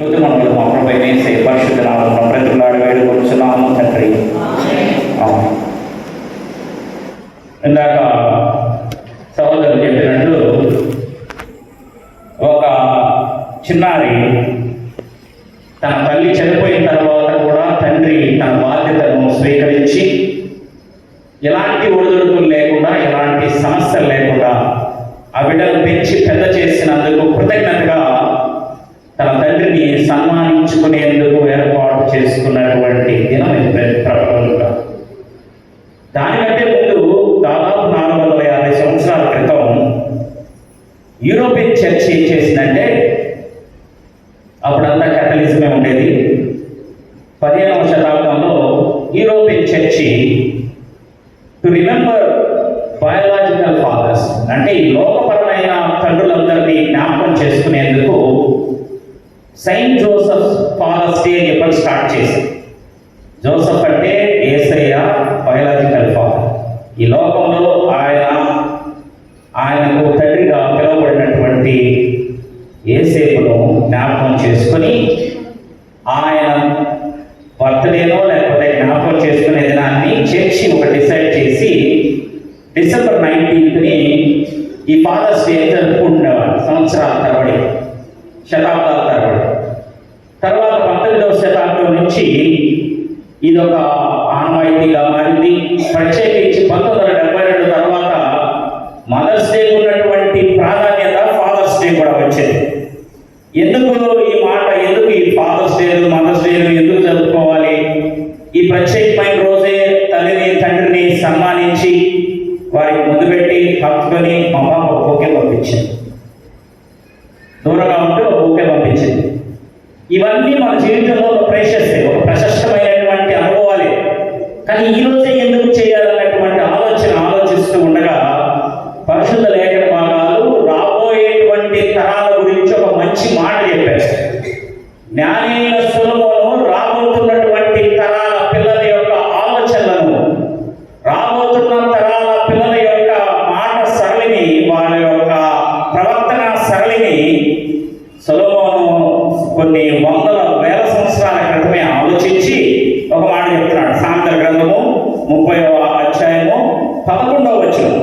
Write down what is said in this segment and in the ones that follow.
మనములు మా ప్రభువైన యేసు పరిశుద్ధ నామమున ప్రతిలాడు వేడుకొనుచున్నాము తండ్రి. ఇందాక సహోదరులు చెప్పినట్లు ఒక చిన్నారి తన తల్లి చనిపోయిన తర్వాత కూడా తండ్రి తన బాధ్యతను స్వీకరించి ఎలాంటి ఒడిదుడుకులు లేకుండా ఎలాంటి సమస్యలు లేకుండా ఆ బిడ్డను పెంచి పెద్ద చేసినందుకు కృతజ్ఞతగా తన తండ్రిని సన్మానించుకునేందుకు ఏర్పాటు చేసుకున్నటువంటి దినం ఇది ప్రపంచంగా. దానికంటే ముందు దాదాపు 450 సంవత్సరాల క్రితం యూరోపియన్ చర్చ్ ఏం చేసిందంటే, అప్పుడంతా క్యాథలిజమే ఉండేది. 15వ శతాబ్దంలో European church to remember biological fathers, అంటే ఈ లోకపరమైన తండ్రులందరినీ జ్ఞాపకం చేసుకునేందుకు సెయింట్ జోసెఫ్ ఫాదర్స్ డే అని ఎప్పుడు స్టార్ట్ చేశారు. జోసెఫ్ అంటే యేసయ్య బయోలాజికల్ ఫాదర్. ఈ లోకంలో ఆయనకు తండ్రిగా పిలువబడినటువంటి యేసేపును జ్ఞాపకం చేసుకొని ఆయన బర్త్డేనో లేకపోతే జ్ఞాపకం చేసుకునే దినాన్ని చర్చి ఒక డిసైడ్ చేసి డిసెంబర్ 19ని ఈ ఫాదర్స్ డే జరుపుకుంటునేవారు. సంవత్సరాల తరబడి, శతాబ్దాల తరబడి. తర్వాత 19వ శతాబ్దం నుంచి ఇదొక ఆనవాయితీగా మారింది. ప్రత్యేకించి 1972 తర్వాత మదర్స్ డే ఉన్నటువంటి ప్రాధాన్యత ఫాదర్స్ డే కూడా వచ్చింది. ఎందుకు ఈ మాట, ఎందుకు ఈ ఫాదర్స్ డేలు మదర్స్ డేలు ఎందుకు జరుపుకోవాలి? ఈ ప్రత్యేకమైన రోజే తల్లిని తండ్రిని సన్మానించి వారికి ముందు పెట్టి హక్కుని మా పాప ఓకే పంపించింది, దూరంగా ఉంటూ ఓకే పంపించింది. ఇవన్నీ మన జీవితంలో ఒక ప్రేషస్, ఒక ప్రశస్తమైనటువంటి అనుభవాలే. కానీ ఈ రోజే ఎందుకు చేయాలన్నటువంటి ఆలోచిస్తూ ఉండగా పరిశుద్ధ లేఖన భాగాలు రాబోయేటువంటి తరాల గురించి ఒక మంచి మాట చెప్పారు. జ్ఞానైన సొలొమోను రాబోతున్నటువంటి తరాల పిల్లల యొక్క ఆలోచనలను, రాబోతున్న తరాల పిల్లల యొక్క మాట సరళిని, వాళ్ళ యొక్క ప్రవర్తన సరళిని సొలొమోను కొన్ని వందల వేల సంవత్సరాల క్రితమే ఆలోచించి ఒక మాట చెప్తున్నాడు. సామెతల గ్రంథము 30వ అధ్యాయము 11వ వచనం,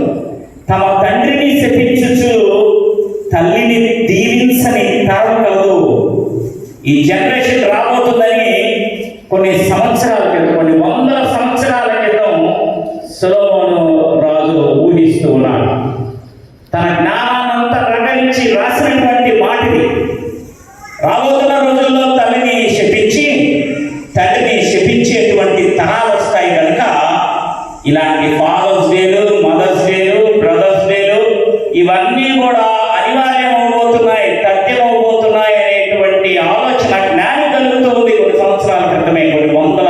తమ తండ్రిని శపించుచు తల్లిని దీవించని తరం కలదు. ఈ జనరేషన్ రాబోతుందని కొన్ని సంవత్సరాల క్రితం, కొన్ని వందల సంవత్సరాల క్రితం సొలొమోను రాజు ఊహిస్తూ ఉన్నాడు. తన జ్ఞానాన్నంతా రంగరించి రాసినటువంటి మాటిది. రాబోతున్న రోజుల్లో తల్లిని శపించి తండ్రిని శపించేటువంటి తరాలు వస్తాయి కనుక ఇలాంటి ఫాదర్స్ డేలు, మదర్స్ డేలు, బ్రదర్స్ డేలు ఇవన్నీ కూడా అనివార్యం అవబోతున్నాయి, తథ్యం అవబోతున్నాయి అనేటువంటి ఆలోచన జ్ఞానం కలుగుతూ ఉంది. కొన్ని సంవత్సరాల క్రితమే, కొన్ని వందల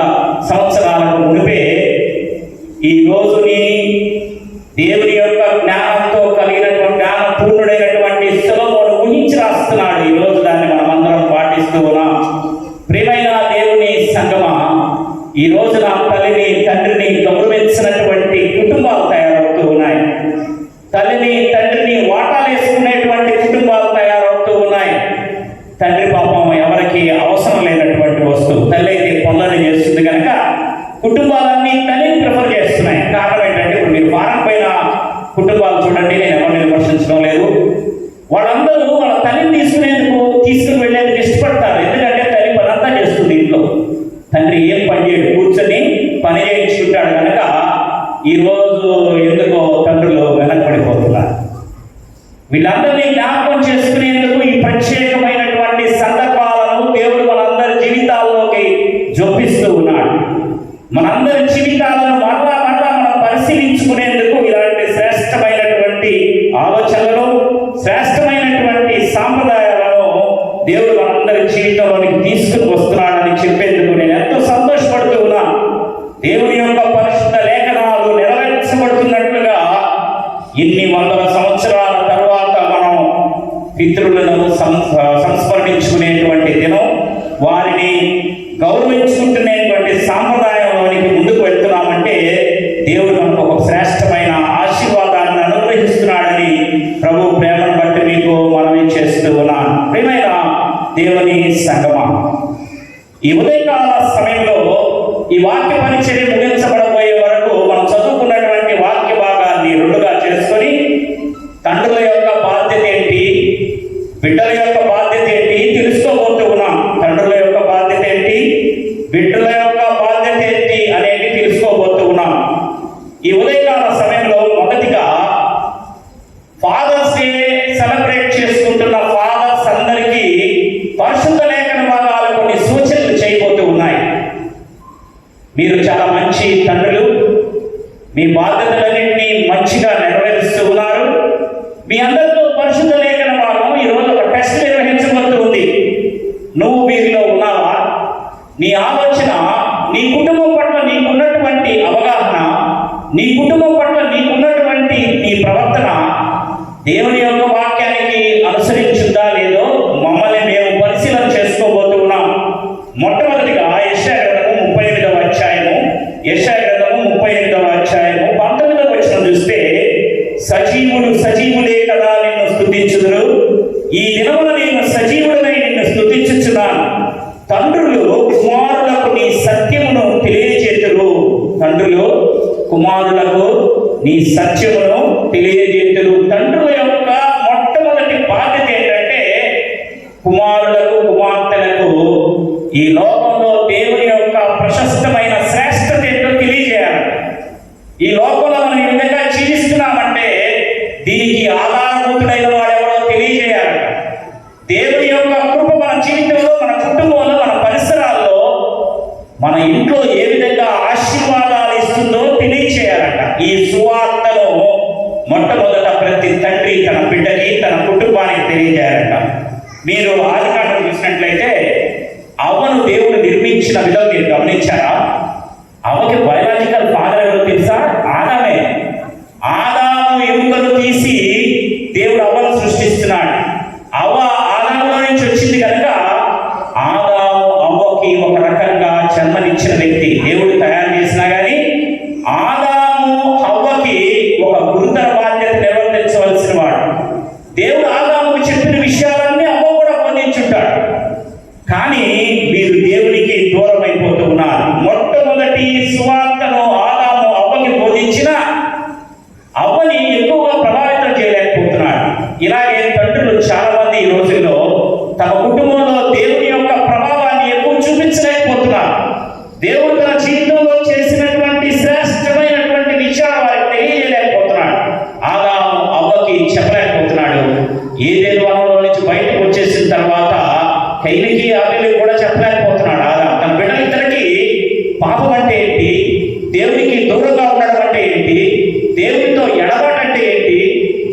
సంవత్సరాలకు మునిపే ఈ రోజుని దేవుని యొక్క జ్ఞానంతో కలిగినటువంటి జ్ఞాన పూర్ణుడైనటువంటి సొలొమోను ఊహించి రాస్తున్నాడు. ఈ రోజు దాన్ని మనం అందరం పాటిస్తూ ఉన్నాం. ప్రియమైన దేవుని సంగమా, ఈ రోజు నా తల్లిని తండ్రిని గౌరవించినటువంటి కుటుంబాలు తయారవుతూ ఉన్నాయి. తల్లిని తండ్రిని వాటాలు వేసుకునేటువంటి కుటుంబాలు తయారవుతూ ఉన్నాయి. తండ్రి పాపం ఎవరికి అవసరం లేనటువంటి వస్తువు. తల్లి అయితే పనులను చేస్తుంది కనుక కుటుంబాలన్నీ తల్లిని ప్రిఫర్ చేస్తున్నాయి. కారణం ఏంటంటే, ఇప్పుడు మీరు వారం పైన కుటుంబాలు చూడండి, నేను ఎవరిని విమర్శించడం లేదు, వాళ్ళందరూ వాళ్ళ తల్లిని తీసుకుని వెళ్ళేందుకు ఇష్టపడతారు. ఎందుకంటే తల్లి పని అంతా చేస్తుంది ఇంట్లో. తండ్రి ఏం పని చేయడు, కూర్చొని పని చేయించుకుంటాడు. కనుక ఈరోజు ఎందుకో తండ్రులు వెనకబడిపోతున్నారు. వీళ్ళందరినీ జ్ఞాపకం చేసుకునేందుకు ఈ ప్రత్యేకమైనటువంటి సందర్భాలను దేవుడు మనందరి జీవితాల్లోకి జొప్పిస్తూ ఉన్నాడు. మనందరి జీవితాలను మరలా మనం పరిశీలించుకునేందుకు ఇలాంటి శ్రేష్టమైనటువంటి ఆలోచనలను, శ్రేష్టమైనటువంటి సాంప్రదాయాలను దేవుడు మనందరి జీవితంలోనికి తీసుకుని వస్తున్నాడని చెప్పేందుకు నేను ఎంతో సంతోషపడుతూ ఉన్నాను. దేవుని యొక్క పరిశుద్ధ లేఖనాలు నెరవేర్చబడుతున్నట్లుగా ఇన్ని వందల సంవత్సరాల తర్వాత మనం పితరులను సంస్మరించుకునేటువంటి దినం, వారిని గౌరవించుకుంటునేటువంటి సాంప్రదాయంలోనికి ముందుకు వెళ్తున్నామంటే దేవుడు మనకు ఒక శ్రేష్టమైన ఆశీర్వాదాన్ని అనుగ్రహిస్తున్నాడని ప్రభు ప్రేమను బట్టి మీకు మనవి చేస్తూ ఉన్నాను. ప్రియమైన దేవుని సంగమ, అవసరమా? ఈ ఉదయకాల సమయంలో ఈ వాక్య పరిచర్య ముగించబడబోయే వరకు మనం చదువుకున్నటువంటి వాక్య భాగాన్ని రెండుగా చేసుకొని తండ్రుల యొక్క బాధ్యత ఏంటి, బిడ్డల యొక్క బాధ్యత ఏంటి తెలుసుకోబోతూ ఉన్నాం. తండ్రుల యొక్క బాధ్యత ఏంటి, బిడ్డల యొక్క బాధ్యత ఏంటి అనేది తెలుసుకోబోతూ ఉన్నాం. ఈ ఉదయకాల సమయంలో మొదటిగా ఫాదర్స్ డే సెలబ్రేట్ చేసుకుంటున్న ఫాదర్స్ అందరికీ పరిశుద్ధ లేఖన భాగాలు కొన్ని సూచనలు చేయబోతూ ఉన్నాయి. మీరు చాలా మంచి తండ్రులు, మీ బాధ్యతలన్నింటినీ మంచిగా నెరవేరుస్తూ ఉన్నారు. మీ అందరితో పరిశుద్ధ లేఖన భాగం ఈరోజు ఒక టెస్ట్ నిర్వహించబోతూ ఉంది. నువ్వు వీరిలో ఉన్నావా? నీ ఆలోచన, నీ కుటుంబం పట్ల నీకున్నటువంటి అవగాహన, నీ కుటుంబం పట్ల నీకున్నటువంటి నీ ప్రవర్తన దేవుని యొక్క వాక్యానికి అనుసరించుందా లేదో మమ్మల్ని మేము పరిశీలన చేసుకోబోతూ ఉన్నాం. మొట్టమొదటిగా యెషయా గ్రంథము 38వ అధ్యాయము, యెషయా గ్రంథము 38వ అధ్యాయము 19వ వచనం చూస్తే, సజీవులు సజీవులే కదా నిన్ను స్తుతించుదురు, ఈ దినమున నేను సజీవుడనై నిన్ను స్తుతించుచున్నాను. తండ్రులు కుమారులకు నీ సత్యమును తెలియజేతురు. తండ్రులు కుమారులకు నీ సత్యమును తెలియజేతురు. తండ్రుల యొక్క మొట్టమొదటి బాధ్యత ఏంటంటే కుమారులకు కుమార్తెలకు ఈ లోకంలో దేవుని యొక్క ప్రశస్తమైన శ్రేష్టత ఏంటో తెలియజేయాలి. ఈ లోకంలో మనం ఈ విధంగా జీవిస్తున్నామంటే దీనికి ఆధారభూతుడైన వాడెవడో తెలియజేయాలి. దేవుని యొక్క కృప మన జీవితంలో, మన కుటుంబంలో, మన పరిసరాల్లో, మన ఇంట్లో ఏ విధంగా ఆశీర్వాదాలు ఇస్తుందో తెలియచేయాలంట. ఈ సువార్తను మొట్టమొదట ప్రతి తండ్రి తన బిడ్డకి, తన కుటుంబానికి తెలియజేయాలంట. మీరు ఆదికాండం చూసినట్లయితే అవ్వను దేవుడు నిర్మించిన విధం మీరు గమనించారా? అవ్వకి బయోలాజికల్ ఫాదర్ ఎవరో తెలుసా? ఆదామే. ఆదాము ఎముకలు తీసి దేవుడు అవ్వను సృష్టిస్తున్నాడు. అవ్వ ఆదాములో నుంచి వచ్చింది కనుక ఆదాము అవ్వకి ఒక రకంగా జన్మనిచ్చిన వ్యక్తి. దేవుడు తయారు చేసినా కానీ ఆదాము అవ్వకి ఒక గురుతర బాధ్యత నిర్వర్తించవలసిన వాడు. దేవుడు ఆదాముకు చెప్పిన విషయాలన్నీ అవ్వ కూడా పొందించుంటాడు. కానీ మీరు దేవునికి దూరం అయిపోతూ ఉన్నారు. మొట్టమొదటి సువార్తను ఆదాము అవ్వకి బోధించిన అవ్వని ఎక్కువగా ప్రభావితం చేయలేకపోతున్నాడు. ఇలాగే తండ్రులు చాలా మంది ఈ రోజుల్లో తమ కుటుంబంలో దేవుని యొక్క ప్రభావాన్ని ఎక్కువ చూపించలేకపోతున్నారు. దేవుడు తన జీవితంలో చేసినటువంటి శ్రేష్టమైనటువంటి విషయాలు వారికి తెలియజేయలేకపోతున్నాడు. ఆదాము అవ్వకి చెప్పలేకపోతున్నాడు. ఏదేదో వనంలో నుంచి బయటకు వచ్చేసిన తర్వాత కైలికి ఆవిలి కూడా చెప్పలేకపోతున్నాడు. ఆదాము తన బిడ్డలిద్దరికీ పాపం అంటే ఏంటి, దేవునికి దూరంగా ఉండడం అంటే ఏంటి, దేవునితో ఎడబాటు అంటే ఏంటి,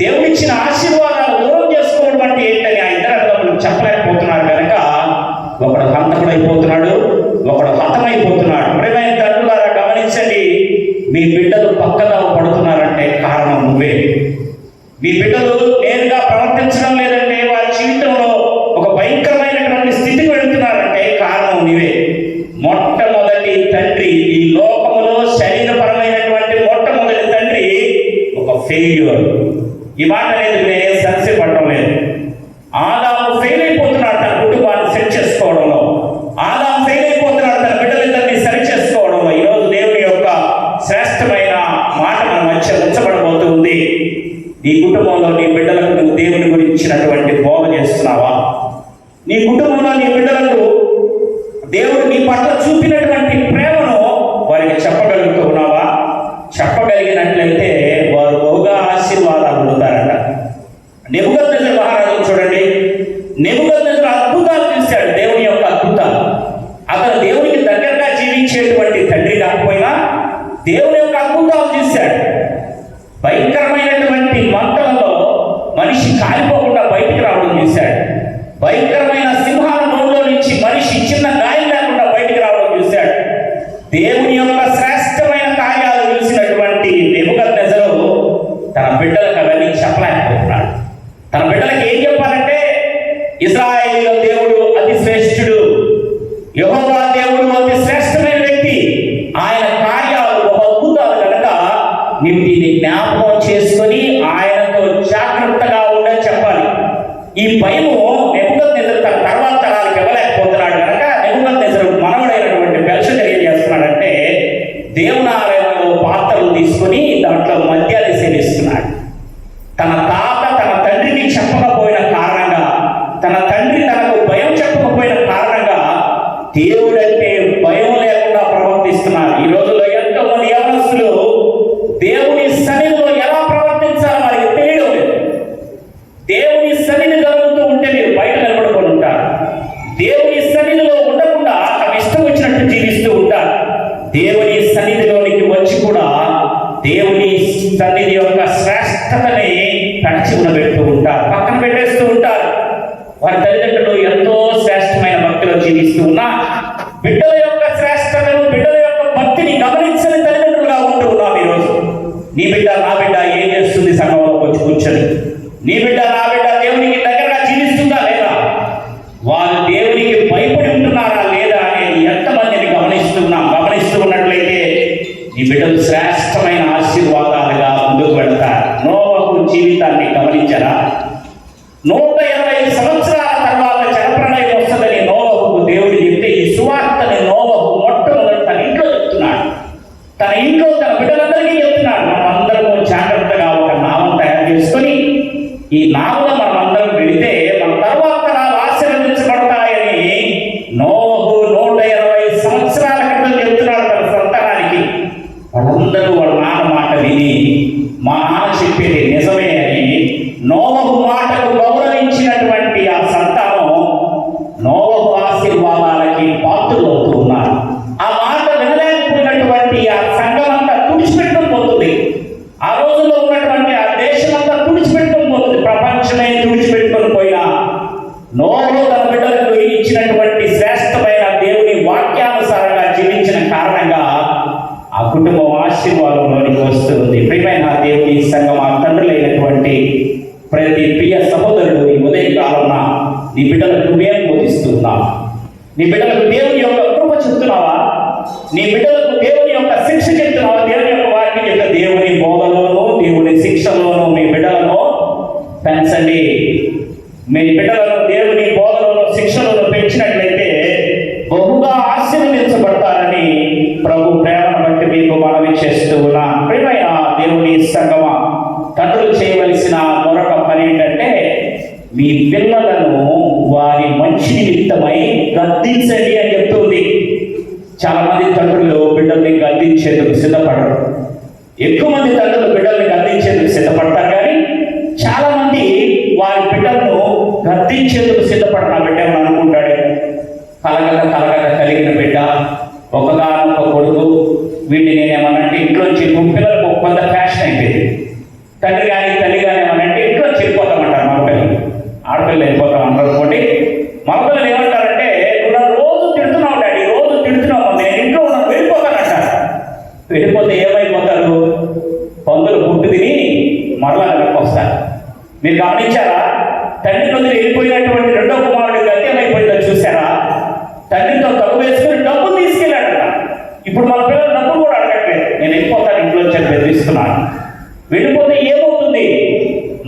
దేవుడిచ్చిన ఆశీర్వాదాలు దూరం చేసుకోవడం అంటే ఏంటని ఆ ఇద్దరు చెప్పలేకపోతున్నారు కనుక ఒకడు హంతకుడు అయిపోతున్నాడు, ఒకడు హతమైపోతున్నాడు. ప్రియమైన తండ్రులారా గమనించండి, మీ బిడ్డలు పక్కదావ పడుతున్నారంటే కారణం నువ్వే. మీ బిడ్డలు నేరుగా ప్రవర్తించడం లేదంటే, వారి జీవితంలో ఒక భయంకరమైనటువంటి స్థితికి వెళుతున్నారంటే కారణం నీవే. మొట్టమొదటి తండ్రి ఈ లోకములో శరీరపరమైనటువంటి మొట్టమొదటి తండ్రి ఒక ఫెయిల్యూర్. ఈ మాట అనేది నేనేం సంశయపడటం లేదు. ఆదాము ఫెయిల్ అయిపోతున్నాడు తన కుటుంబాన్ని సెట్ చేసుకోవడంలో. ఆదాము ఫెయిల్ అయిపోతున్నాడు తన బిడ్డలిద్దరిని సరి చేసుకోవడంలో. ఈరోజు దేవుని యొక్క శ్రేష్టమైన మాట మన మధ్య ఉంచబడబోతూ ఉంది. నీ కుటుంబంలో నీ బిడ్డలకు నువ్వు దేవుని గురించినటువంటి బోధ చేస్తున్నావా? నీ కుటుంబంలో నీ బిడ్డలకు దేవుడు నీ పట్ల చూపినటువంటి ప్రేమను వారికి చెప్పగలుగుతూ ఉన్నావా? చెప్పగలిగినట్లయితే వారు బహుగా ఆశీర్వాదాలు పొందుతారట. నెబుకద్నెజరు మహారాజు చూడండి, నెబుకద్నెజరు అద్భుతాలు చూశాడు, దేవుని యొక్క అద్భుతాలు. అతను దేవునికి దగ్గరగా జీవించేటువంటి తండ్రి కాకపోయినా దేవుని యొక్క అద్భుతాలు చూశాడు. భయంకరమైనటువంటి మంటలలో మనిషి కాలిపోకుండా బయటికి రావడం చూశాడు. భయంకరమైన సింహాల నోట్లో నుంచి మనిషి చిన్న గాయం లేకుండా బయటికి రావడం చూశాడు. దేవుని యొక్క శ్రేష్టమైన కార్యాలు చూసినటువంటి నెబుకద్నెజరు తన బిడ్డలకు అవన్నీ చెప్పలేకపోతున్నాడు. తన బిడ్డలకు ఏం చెప్పాలంటే, ఇశ్రాయేలీయుల దేవుడు అతి శ్రేష్ఠుడు, యెహోవా దేవుడు అతి శ్రేష్టమైన వ్యక్తి, ఆయన కార్యాలు ఒక అద్భుతాలు కనుక నీవు దీన్ని జ్ఞాపకం చేసుకొని ఆయనతో జాగ్రత్తగా ఉండని చెప్పాలి. ఈ భయము నెబుకద్నెజరు తన తర్వాత తరాలకు ఇవ్వలేకపోతున్నాడు దేవుడంటే భయం లేకుండా ప్రవర్తిస్తున్నారు. ఈ రోజుల్లో ఎంతో మంది యవనస్తులు దేవుని సన్నిధిలో ఎలా ప్రవర్తించాలో వారికి తెలియడం లేదు. దేవుని సన్నిధి జరుగుతూ ఉంటే మీరు బయట నిలబడుకొని ఉంటారు. దేవుని సన్నిధిలో ఉండకుండా తమ ఇష్టం వచ్చినట్టు జీవిస్తూ ఉంటారు. దేవుని సన్నిధిలోనికి వచ్చి కూడా దేవుని సన్నిధి యొక్క శ్రేష్టతని కడిచి ఉండబెడుతూ ఉంటారు, పక్కన పెట్టేస్తూ ఉంటారు. వారి తల్లిదండ్రులు ఎంతో శ్రేష్టమైన భక్తిలో జీవిస్తూ ఉన్నా బిడ్డల యొక్క శ్రేష్టతను, బిడ్డల యొక్క భక్తిని గమనించని తల్లిదండ్రులుగా ఉంటూ ఉన్నాం ఈరోజు. నీ బిడ్డ నా బిడ్డ ఏం చేస్తుంది సంఘంలోకి వచ్చి కూర్చొని? నీ బిడ్డ నా బిడ్డ దేవునికి దగ్గరగా జీవిస్తుందా లేదా? వాళ్ళు దేవునికి భయపడి ఉంటున్నారా లేదా అనేది ఎంతమందిని గమనిస్తూ ఉన్నట్లయితే నీ బిడ్డలు శ్రేష్టమైన ఆశీర్వాదాలుగా ముందుకు వెళ్తారు. నోవహు జీవితాన్ని గమనించరా? 180 సంవత్సరాల తర్వాత జలప్రళయం వస్తుందని నోవహుకు దేవుడు చెప్తే ఈ సువార్తని నోవహు మొట్టమొదటి తన ఇంట్లో చెప్తున్నాడు. తన ఇంట్లో తన బిడ్డలందరికీ చెప్తున్నాడు. మనం అందరము జాగ్రత్తగా ఒక నామం తయారు చేసుకొని ఈ నామలో మనం అందరం వెళితే మన తర్వాత ఆశీర్వదించబడతాయని నోవహు 120 సంవత్సరాల క్రితం చెప్తున్నాడు తన సంతానానికి. వాళ్ళందరూ వాళ్ళ నాన్న మాట విని మా నాన్న చెప్పేది నిజమే అని నోవహు మాటకు గౌరవించినటువంటి ఆ సంతానం నోవహు ఆశీర్వాదాలకి పాత్రలు అవుతూ ఉన్నారు. ఆ మాట వినలేకపోయినటువంటి ఆ సంఘం అంతా తుడిచిపెట్టడం పోతుంది. ఆ రోజుల్లో ఉన్నటువంటి ఆ దేశం అంతా తుడిచిపెట్టడం పోతుంది. ప్రపంచమే తుడిచిపెట్టుకొని పోయినా నోవహు తన బిడ్డలకు ఇచ్చినటువంటి శ్రేష్టమైన దేవుని వాక్యానుసారంగా జీవించిన కారణంగా ఆ కుటుంబం ఆశీర్వాదంలోనికి వస్తుంది. ప్రియమైన దేవుని సంఘం, ఆ తండ్రులైనటువంటి ప్రతి ప్రియ సహోదరుడు ఈ ఉదయకాలన నీ బిడ్డలకు నువ్వేం బోధిస్తున్నావు? నీ బిడ్డలకు దేవుని యొక్క కృప చెప్తున్నావా? నీ బిడ్డలకు దేవుని యొక్క శిక్ష చెప్తున్నావా? దేవుని యొక్క వాక్యం యొక్క దేవుని బోధలోను దేవుని శిక్షలోను మీ బిడ్డలను పెంచండి. మీ బిడ్డలను దేవుని బోధలోను శిక్షలోను పెంచినట్లయితే బహుగా ఆశీర్వదించబడతారని ప్రభు ప్రేమను బట్టి మీకు మనవి చేస్తూ ఉన్నా. ప్రియమైన దేవుని సంగమా, తండ్రులు చేయవలసిన మరొక పని ఏంటంటే మీ పిల్లలను వారి మంచి నిమిత్తమై గద్దించండి అని చెప్తుంది. చాలా మంది తండ్రులు బిడ్డల్ని గద్దించేందుకు సిద్ధపడరు. ఎక్కువ మంది తండ్రులు బిడ్డల్ని గద్దించేందుకు సిద్ధపడతారు, కానీ చాలా మంది వారి బిడ్డలను గద్దించేందుకు సిద్ధపడరు. నా బిడ్డ ఏమని అనుకుంటాడు, కలగక కలిగిన బిడ్డ, ఒకగానొక కొడుకు, వీడిని నేనేమనంటే ఇంట్లోంచి పిల్లలకు కొంత ఫ్యాషన్ అయిపోయింది. తండ్రి కానీ తల్లి కానీ ఏమనంటే ఇంట్లో వెళ్ళిపోతామంటారు. మగపిల్లలు, ఆడపిల్లలు వెళ్ళిపోతాం అందరూ అనుకోండి. మగపిల్లలు ఏమంటారంటే నువ్వు నన్ను రోజు తిడుతున్నావు డాడీ, రోజు తిడుతున్నావు, నేను ఇంట్లో ఉన్నాను, వెళ్ళిపోతానంటారు. వెళ్ళిపోతే ఏమైపోతారు? పందులు పుట్టు తిని మరలా వెనక్కి వస్తారు. మీరు గమనించారా? తండ్రి వదిలి వెళ్ళిపోయినటువంటి రెండో కుమారుడు గతి ఏమైపోయిందో చూసారా? తండ్రితో తప్పు వేసుకుని డబ్బులు తీసుకెళ్ళాడట. ఇప్పుడు మన పిల్లలు డబ్బులు కూడా అడగట్లేదు, నేను వెళ్ళిపోతాను ఇంట్లో వచ్చి బెదిరిస్తున్నాను. వెళ్ళిపోతే ఏమవుతుంది?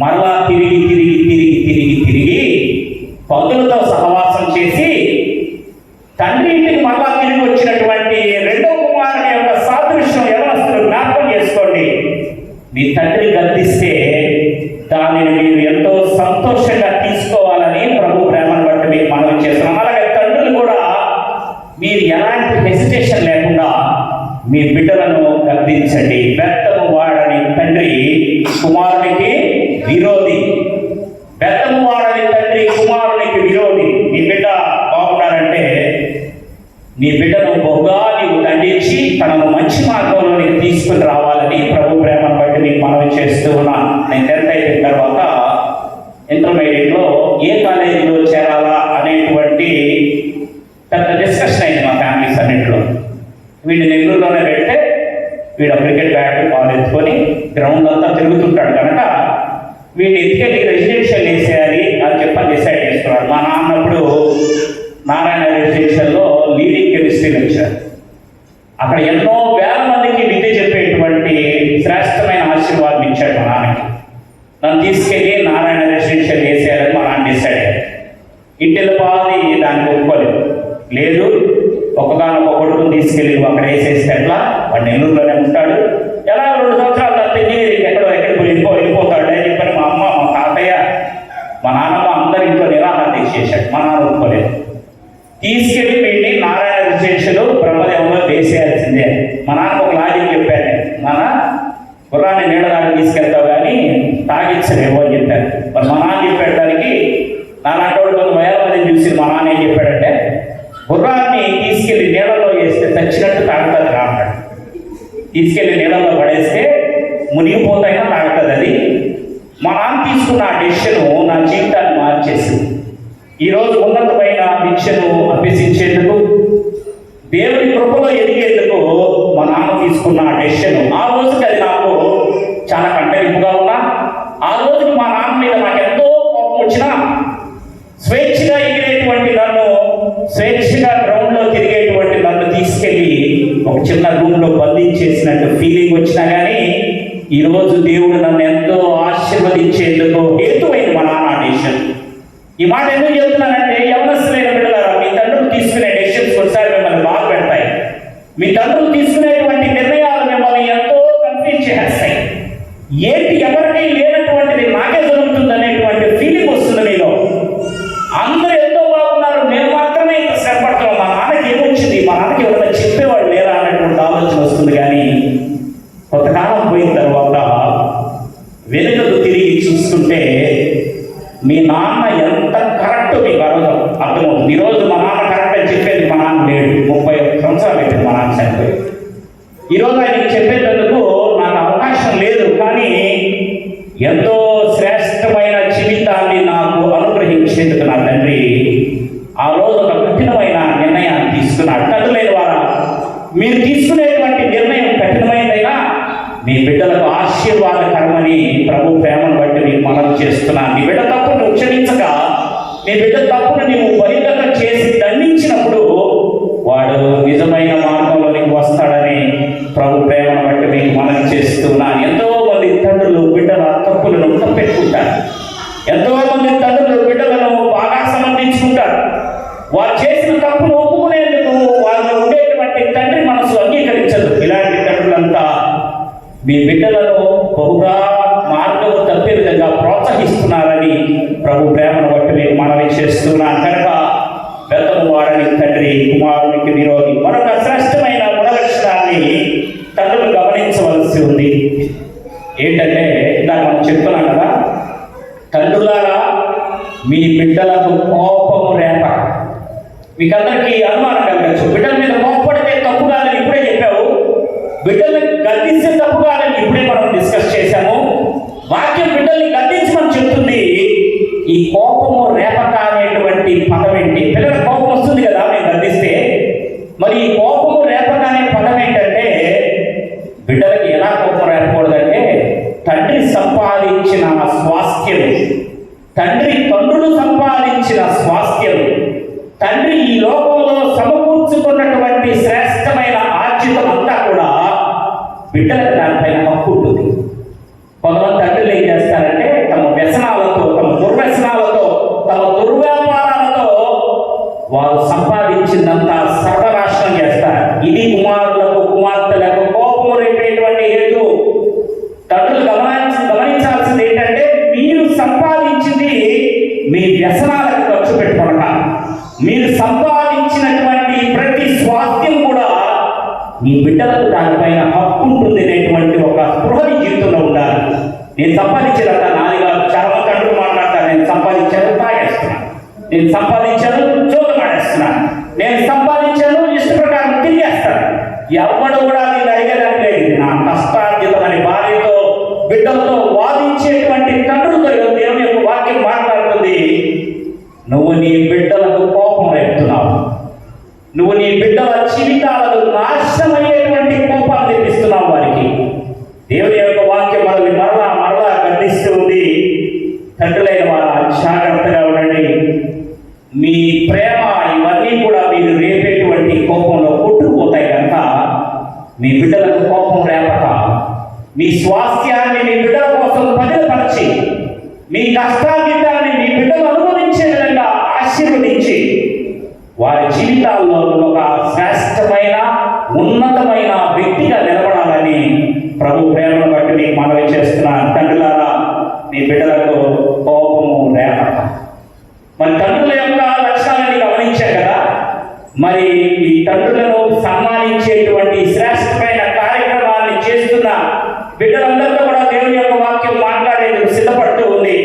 మరలా తిరిగి పందులతో సహవాసం చేసి తండ్రి ఇంటికి మరలా తిరిగి వచ్చినటువంటి రెండో కుమారుని యొక్క సాదృశ్యం యవనస్తులు జ్ఞాపకం చేసుకోండి. మీ తండ్రి గద్దిస్తే దానిని మీరు ఎంతో సంతోషంగా తీసుకోవాలని ప్రభు ప్రేమను బట్టి మీకు మనవి చేస్తున్నాం. అలాగే తండ్రులు కూడా మీరు ఎలాంటి హెసిటేషన్ లేకుండా మీ బిడ్డలను గద్దించండి. బెత్తము వాడని తండ్రి కుమారునికి విరోధి, బెత్తము వాడని తండ్రి కుమారునికి విరోధి. నీ బిడ్డ బాగున్నారంటే నీ బిడ్డను బహుగా నీవు దండించి తనను మంచి మార్గంలోనికి తీసుకుని రావాలని ప్రభు ప్రేమను బట్టి నీకు మనవి చేస్తూ ఉన్నాను. నేను 10th అయిపోయిన తర్వాత ఇంటర్మీడియట్లో ఏ కాలేజీలో చేరాలా అనేటువంటి పెద్ద డిస్కషన్ అయింది మా ఫ్యామిలీస్ అన్నింటిలో. వీడిని నెల్లూరులోనే పెడితే వీడు క్రికెట్ బ్యాట్ బాల్ ఎత్తుకొని గ్రౌండ్ అంతా తిరుగుతుంటాడు కనుక వీడిని ఎత్తుకెళ్ళి రెసిడెన్షియల్ వేసేయాలి అని చెప్పని డిసైడ్ చేస్తున్నాడు. మా నాన్నప్పుడు నారాయణ రెసిడెన్షియల్లో లీడింగ్ కెమిస్ట్రీ లెక్చరర్. అక్కడ ఎన్నో వేల మందికి విద్య చెప్పేటువంటి శ్రేష్టమైన ఆశీర్వాదం ఇచ్చాడు మా నాన్నకి. నన్ను తీసుకెళ్ళి నారాయణ రెసిడెన్షియల్ వేసేయాలని మా నాన్న డిసైడ్ అయ్యాడు. ఇంటిలో పాది దానికి ఒప్పుకోలేదు. లేదు, ఒకగానొక కొడుకుని తీసుకెళ్ళి అక్కడ వేసేస్తే ఎట్లా, వాడు నెల్లూరులోనే ఉంటాడు, ఎలా 2 సంవత్సరాల తర్వాత ఇంజనీరింగ్ ఎక్కడికి వెళ్ళిపోతాడు అని చెప్పని మా అమ్మ, మా తాతయ్య, మా నాన్నమ్మ అందరి ఇంట్లో నిరాహార దీక్ష చేశాడు. మా నాన్న ఒప్పుకోలేదు. తీసుకెళ్ళి వీడిని నారాయణ వేసేయాల్సిందే. మా నాన్న ఒక లాజిక్ చెప్పాను, నాన్న గుర్రాన్ని నీళ్ళ దాకా తీసుకెళ్తావు కానీ తాగించలేవు అని చెప్పారు. మరి మా నాన్న చెప్పాడు దానికి. నాన్నోడు కొన్ని వేల మందిని చూసి మా నాన్న ఏం చెప్పాడంటే, గుర్రాన్ని తీసుకెళ్లి నీళ్ళలో వేస్తే చచ్చినట్టు తాగుతుంది రా అన్నాడు. తీసుకెళ్లి నీళ్ళలో పడేస్తే మునిగిపోతాయినా తాగుతుంది అది. మా నాన్న తీసుకున్న ఆ డెసిషన్ నా జీవితాన్ని మార్చేసింది. ఈరోజు ఉన్నతమైన విద్యను అభ్యసించేందుకు, దేవుని కృపలో ఎదిగేందుకు మా నాన్న తీసుకున్న ఆ డెసిషన్, ఆ రోజుకి అది నాకు చాలా కంటెంపుగా ఉన్నా, ఆ రోజుకి మా నాన్న మీద నాకు ఎంతో కోపం వచ్చినా, స్వేచ్ఛగా ఎగిరేటువంటి నన్ను, స్వేచ్ఛగా గ్రౌండ్లో తిరిగేటువంటి నన్ను తీసుకెళ్ళి ఒక చిన్న రూమ్లో బంధించేసినట్టు ఫీలింగ్ వచ్చినా కానీ ఈరోజు దేవుడు నన్ను ఎంతో ఆశీర్వదించేందుకు హేతువైంది మా నాన్న డెసిషన్. ఈ మాట ఎందుకు చెబుతున్నానంటే, యవనస్తులైన బిడ్డలారా, మీ తండ్రులు తీసుకునే డెసిషన్స్ ఒకసారి మిమ్మల్ని బాధ పెడతాయి. మీ తండ్రులు తీసుకునేటువంటి నిర్ణయాలు మిమ్మల్ని ఎంతో కన్ఫ్యూజ్ చేస్తాయి. ఏంటి ఎవరికి లేనటువంటిది నాకే జరుగుతుంది అనేటువంటి ఫీలింగ్ వస్తుంది మీలో. అందరూ ఎంతో బాగున్నారు, నేను మాత్రమే ఇంత శ్రమపడుతున్నాను, మా నాన్నకి ఏమొచ్చింది, మా నాన్నకి ఎవరైనా చెప్పేవాడు లేరా అనేటువంటి ఆలోచన వస్తుంది. కానీ కొంతకాలం పోయిన తర్వాత వెనుకకు తిరిగి చూస్తుంటే మీ నాన్న ఎంత కరెక్ట్ మీకు అర్థమవుతుంది. ఈరోజు మా నాన్న కరెక్ట్ అని చెప్పేది మా నాన్న లేడు. 31 సంవత్సరాలు అయితే మా నాన్న చనిపోయి. ఈరోజు ఆయనకి చెప్పేందుకు నాకు అవకాశం లేదు. కానీ ఎంతో శ్రేష్టమైన జీవితాన్ని నాకు అనుగ్రహించేందుకు నా తండ్రి ఆ రోజు ఒక కఠినమైన నిర్ణయాన్ని తీసుకున్నాడు. తండ్రులైన వారా, మీరు తీసుకునేటువంటి నిర్ణయం కఠినమైనదైనా మీ బిడ్డలకు ఆశీర్వాదకరమని ప్రభు ప్రేమను బట్టి మీకు మనవి చేస్తున్నాను. నీ బిడ్డ తప్పును నువ్వు క్షమించగా, నీ బిడ్డ తప్పును నీవు బహిర్గతం చేసి దండించినప్పుడు వాడు నిజమైన మార్గంలో నీకు వస్తాడని ప్రభు ప్రేమను బట్టి మీకు మనవి చేస్తున్నాను. ఎంతో మంది తండ్రులు బిడ్డల తప్పులను తప్పెట్టుకుంటారు. ఎంతో మంది తండ్రులు బిడ్డలను బాగా సమర్థించుకుంటారు. వారు చేసిన తప్పును ఒప్పుకునేందుకు వాళ్ళు ఉండేటువంటి తండ్రి మనసు అంగీకరించదు. ఇలాంటి తండ్రులంతా మీ బిడ్డలను బహుగా మార్గం తప్పే విధంగా ప్రోత్సహిస్తున్నారని ప్రభు ప్రేమను బట్టి నేను మనవి చేస్తున్నాను. కనుక బెత్తము వాడని తండ్రి కుమారునికి విరోధి. మరొక శ్రేష్టమైన గుణలక్షణాన్ని తండ్రులు గమనించవలసి ఉంది. ఏంటంటే, ఇందాక మనం చెప్తున్నాం కదా, తండ్రులారా మీ బిడ్డలకు కోపము రేప. మీకందరికీ అనుమానం కలగచ్చు, బిడ్డల మీద కోపపడితే తప్పు కాదని ఇప్పుడే చెప్పావు, బిడ్డల్ని గద్దిస్తే తప్పు కాదని ఇప్పుడే మనం డిస్కస్ చేశాము. వాక్యం బిడ్డల్ని గద్దించమని చెప్తుంది. ఈ కోపము రేపక అనేటువంటి పదం ఏంటి? పిల్లల కోపం వస్తుంది కదా మేము గద్దిస్తే. మరి ఈ కోపము రేపక అనే పదం ఏంటంటే, బిడ్డలకి ఎలా కోపం రేపకూడదంటే, తండ్రి సంపాదించిన స్వాస్థ్యం, తండ్రులు సంపాదించిన స్వాస్థ్యం, తండ్రి ఈ లోకంలో సమకూర్చుకున్నటువంటి శ్రేష్టమైన ఆర్జితం అంతా కూడా బిడ్డలకు దానిపైన హక్కు ఉంటుంది. కొంతమంది తండ్రులు ఏం చేస్తారంటే, తమ వ్యసనాలతో, తమ దుర్వ్యసనాలతో, తమ దుర్వ్యాపారాలతో వారు సంపాదించిందంతా సర్వనాశనం చేస్తారు. ఇది కుమారులకు కుమార్తెలకు కోపం రేపేటువంటి హేతు. తండ్రులు గమనించాల్సింది ఏంటంటే, మీరు సంపాదించింది మీ వ్యసనాలకు ఖర్చు పెట్టుకోక, మీరు సంపాదించినటువంటి ప్రతి స్వాస్థ్యం కూడా మీ బిడ్డలకు దానిపైన హక్కు ఉంటుంది అనేటువంటి ఒక స్పృహని జీవితంలో ఉండాలి. నేను సంపాదించేదంత నాది కాదు. చాలా మంది తండ్రులు మాట్లాడతారు, నేను సంపాదించాను తాగేస్తున్నాను, నేను సంపాదించాను జోలు మాడేస్తున్నాను, నేను సంపాదించాను ఇష్ట ప్రకారం తిరిగేస్తాను. ఎవడు కూడా నేను అడిగేదానికి లేదు. నా కష్టార్జితమని భార్యతో బిడ్డలతో వాదించేటువంటి తండ్రులతో దేవుని యొక్క వాక్యం మాట్లాడుతుంది. నువ్వు నీ బిడ్డలకు కోపం రేపుతున్నావు, నువ్వు నీ బిడ్డల జీవితాలకు నాశనమయ్యేటువంటి కోపాలు తెప్పిస్తున్నావు వారికి. దేవుని యొక్క వాక్యం మనల్ని మరలా గర్దిస్తూ ఉంది. తండ్రులైన వారు జాగ్రత్తగా ఉండండి. మీ ప్రేమ ఇవన్నీ కూడా మీరు రేపేటువంటి కోపంలో కొట్టుకుపోతాయి కనుక మీ బిడ్డలకు కోపం రేపక, మీ స్వాస్థ్యాన్ని మీ బిడ్డల కోసం పదిలపరిచి, మీ కష్టార్జితాన్ని మీ బిడ్డలు అనుభవించే విధంగా ఆశీర్వదించి, వారి జీవితాల్లో ఒక శ్రేష్టమైన ఉన్నతమైన వ్యక్తిగా నిలబడాలని ప్రభు ప్రేమను బట్టి మీకు మనవి చేస్తున్నాను. తండ్రులారా, మీ బిడ్డలకు కోపము రేపక. మరి తండ్రుల యొక్క లక్షణాలని గమనించాం కదా. మరి ఈ తండ్రులను సన్మానించేటువంటి శ్రేష్టమైన కార్యక్రమాన్ని చేస్తున్న బిడ్డలందరితో కూడా దేవుని యొక్క వాక్యం మాట్లాడేందుకు సిద్ధపడుతూ ఉంది.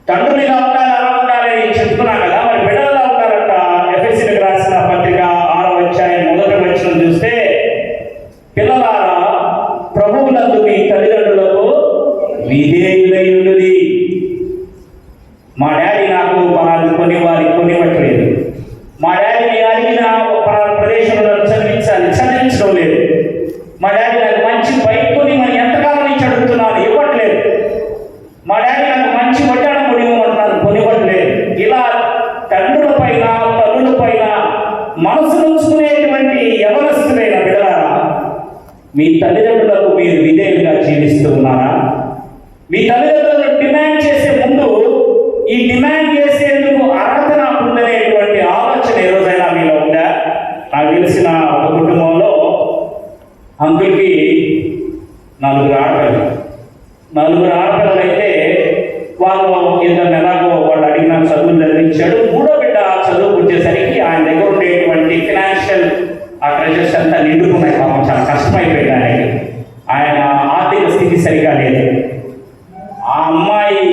తండ్రులు ఇలా ఉండాలి, అలా ఉండాలని చెప్తున్నాను కదా, మరి బిడ్డలు ఎలా ఉంటారంట? ఎఫెసీయులకు రాసిన పత్రిక 6వ అధ్యాయం 1వ వచనం చూస్తే, పిల్లలారా ప్రభువునందు మీ తల్లిదండ్రులకు విధేయులై ఉండుడి. మా డాడీ నాకు పలానా కొనివ్వట్లేదు, మా డాడీని అడిగిన పలానా ప్రదేశంలో చదివించడం లేదు, మా డాడీ నాకు మంచి బైక్ కొని మరి ఎంతకాలం నుంచి అడుగుతున్నాను ఇవ్వట్లేదు, మా డాడీ నాకు మంచి వడ్డాణం కొనివ్వమంటున్నాను కొనివ్వట్లేదు. ఇలా తండ్రుల పైన తల్లుల పైన మనసు ఉంచుకునేటువంటి యవనస్తులైన బిడ్డలారా, మీ తల్లిదండ్రులకు మీరు విధేయులుగా జీవిస్తూ ఉన్నారా? మీ తల్లిదండ్రులను డిమాండ్ చేసే ముందు ఈ డిమాండ్ చేసేందుకు అర్హత నాకు ఉందనేటువంటి ఆలోచన ఏ రోజైనా మీలో ఉందా? నాకు తెలిసిన ఒక కుటుంబంలో అంకుల్కి 4 ఆడపిల్లలు అయితే వాళ్ళు ఇద్దరు ఎలాగో వాళ్ళు అడిగిన చదువులు చదివించాడు. 3వ బిడ్డ చదువుకు వచ్చేసరికి ఆయన దగ్గర ఉండేటువంటి ఫినాన్షియల్ ట్రెజర్స్ అంతా నిండుకున్నాయి. పాపం చాలా కష్టమైపోయింది ఆయనకి, ఆయన ఆర్థిక స్థితి సరిగా లేదు. ఆ అమ్మాయి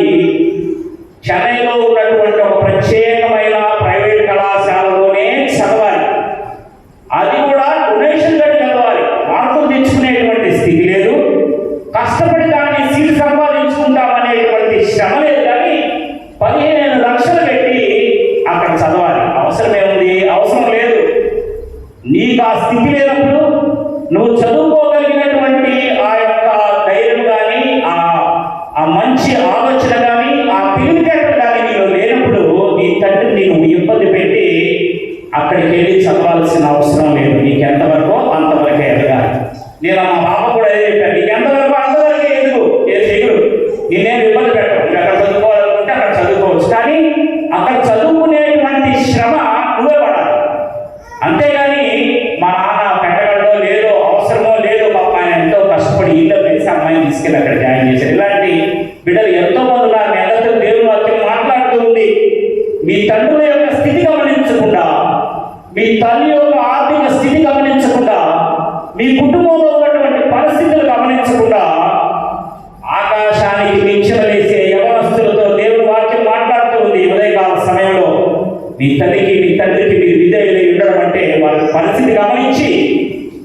చెన్నైలో ఉన్నటువంటి ఒక ప్రత్యేకమైన ప్రైవేట్ కళాశాలలోనే చదవాలి, అది కూడా డొనేషన్ కట్టి చదవాలి. మార్కులు తెచ్చుకునేటువంటి స్థితి లేదు, కష్టపడి దాన్ని సీటు సంపాదించుకుంటామనేటువంటి శ్రమ లేదు. కానీ 15 లక్షలు పెట్టి అక్కడ చదవాలి. అవసరం ఏముంది? అవసరం లేదు. నీకు ఆ స్థితి లేనప్పుడు, నువ్వు చదువుకోగలిగినటువంటి ఆ యొక్క ధైర్యం కానీ ఆ మంచి ఆలోచన కానీ ఆ తెలివితేటలు కానీ నీలో లేనప్పుడు నీ తండ్రిని నువ్వు ఇబ్బంది పెట్టి అక్కడికి వెళ్ళి చదవాల్సిన అవసరం లేదు. నీకు ఎంతవరకు అంతవరకే ఎదగాలి. నేను మా పాప కూడా ఏది చెప్పాను, నీకు ఎంతవరకు అంతవరకే ఎదుగు, ఏది ఎగురు, నేనేం ఇబ్బంది పెట్టను. నువ్వు ఎక్కడ చదువుకోవాలనుకుంటే అక్కడ చదువుకోవచ్చు, కానీ అక్కడ చదువుకునేటువంటి శ్రమ నువ్వే పడాలి. అంతేగాని మా నాన్న పెట్టగలడో లేదో, అవసరమో లేదో, పాప ఆయన ఎంతో కష్టపడి ఇల్లు వేసి అమ్మాయిని తీసుకెళ్ళి అక్కడ జాయిన్ చేశారు. ఇలాంటి బిడ్డలు ఎంతో మంది ఉన్నారు. మీ అందరితో దేవుని వాక్యం మాట్లాడుతూ ఉంది. మీ తండ్రుల యొక్క స్థితి గమనించకుండా, మీ తల్లి యొక్క ఆర్థిక స్థితి గమనించకుండా, మీ కుటుంబంలో ఉన్నటువంటి పరిస్థితులు గమనించకుండా ఆకాశానికి మించిన వేసే యవనస్తులతో దేవుని వాక్యం మాట్లాడుతూ ఉంది. ఉదయకాల సమయంలో మీ తల్లికి మీ తండ్రికి మీరు విధేయులై ఉండడం అంటే వాళ్ళ పరిస్థితి గమనించి,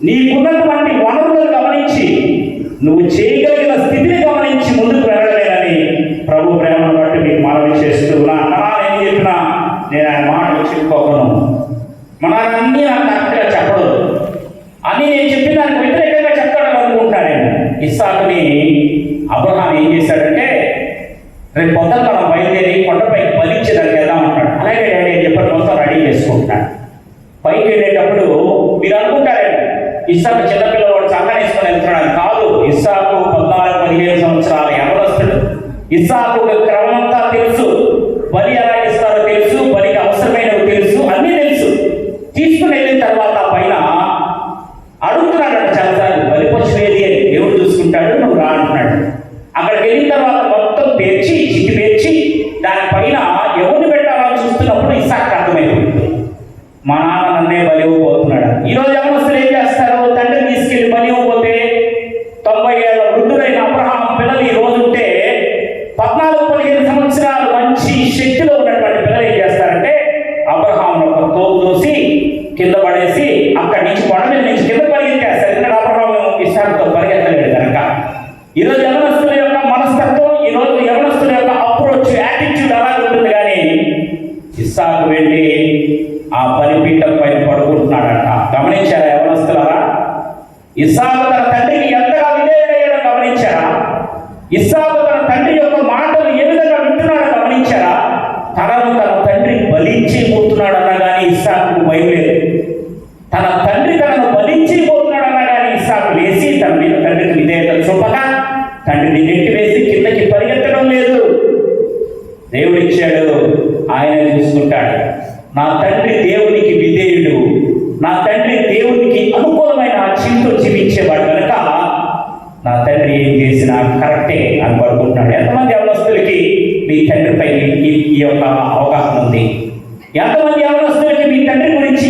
నీకున్నటువంటి వనరులను గమనించి, నువ్వు చేయగలిగిన స్థితిని గమనించి ముందుకు వెళ్ళలేదని ప్రభు ప్రేమను బట్టి మీకు మనవి చేస్తూ ఉన్నా. ఏం చెప్పినా నేను ఆయన మాటలు చెప్పుకోగలను. మన అన్నీ నాకు కరెక్ట్గా చెప్పడు, అన్నీ నేను చెప్పిన దానికి వ్యతిరేకంగా చెప్తాడని అనుకుంటాను నేను. ఇస్సాకుని అబ్రహాం ఏం చేశాడంటే, రేపు పొద్దున మనం బయలుదేరి కొండపైకి బలించేదానికి వెళ్దాం అంటాడు. అలాగే డాడీ అని చెప్పి మొత్తం రెడీ చేసుకుంటాడు. పైకి వెళ్ళేటప్పుడు మీరు అనుకుంటారండి ఇస్సాకు చిన్నపిల్లవాడు చక్కనేసుకొని వెళ్తున్నాడు. కాదు, ఇస్సాకు 14-15 సంవత్సరాల యవనస్తుడు. ఇస్సాకు క్రమం అంతా తెలుసు, బలి ఎలా ఇస్తారో తెలుసు, బలికి అవసరమైనవి తెలుసు, అన్నీ తెలుసు. తీసుకుని వెళ్ళిన తర్వాత పైన అడుగుతున్నాడు చాలాసార్లు, బలి పశువు ఏది అని. దేవుడు చూసుకుంటాడు, నువ్వు రా అంటున్నాడు. అక్కడికి వెళ్ళిన తర్వాత మొత్తం పేర్చి చిట్టి పేర్చి దానిపైన ఎవరిని పెట్టాలని చూస్తున్నప్పుడు ఇస్సాకు అర్థమైపోతుంది, మా నాన్న నన్నే బలి ఇవ్వబోతున్నాడు. ఈరోజు యవనస్తులు ఏం చేస్తారు? తండ్రిని తీసుకెళ్లి బలి ఇవ్వబోతే 90 ఏళ్ల వృద్ధుడైన అబ్రహాం పిల్లలు ఈ రోజు ఉంటే 14-15 సంవత్సరాలు మంచి శక్తిలో ఉన్నటువంటి పిల్లలు ఏం చేస్తారంటే, అబ్రహాం ఒక తోపు దోసి కింద పడేసి అక్కడి నుంచి కొండ మీద నుంచి కింద పరిగెత్తేస్తారు. ఎందుకంటే అబ్రహాం ఇస్సాకుతో పరిగెత్తలేడు కనుక. ఈరోజు యవనస్తుల యొక్క మనస్తత్వం, ఈరోజు యవనస్తుల యొక్క అప్రోచ్, యాటిట్యూడ్ అలాగే ఉంటుంది. కానీ ఇస్సాకు వెళ్ళి ఆ బలిపీఠం పైన పడుకుంటున్నాడంట. గమనించారా యవనస్తులారా? ఇస్సాకు తన తండ్రికి ఎంతగా విధేయుడయ్యాడో గమనించారా? ఇస్సాకు తన తండ్రి యొక్క మాటలు ఏ విధంగా వింటున్నాడో గమనించారా? తన తండ్రి బలించిపోతున్నాడన్నా కానీ ఇస్సాకు భయం లేదు. తన తండ్రి తనను బలించిపోతున్నాడన్నా కానీ ఇస్సాకు లేచి తన మీద తండ్రికి విధేయత చూపగా తండ్రిని నెట్టివేసి కిందకి పరిగెత్తడం లేదు. దేవుడిచ్చాడు, ఆయన చూసుకుంటాడు. నా తండ్రి దేవునికి విధేయుడు, నా తండ్రి దేవునికి అనుకూలమైన జీవితం జీవించేవాడు కనుక నా తండ్రి ఏం చేసినా కరెక్టే అని పడుకుంటున్నాడు. ఎంతమంది యవనస్తులకి మీ తండ్రిపై ఈ యొక్క అవగాహన ఉంది? ఎంతమంది యవనస్తులకి మీ తండ్రి గురించి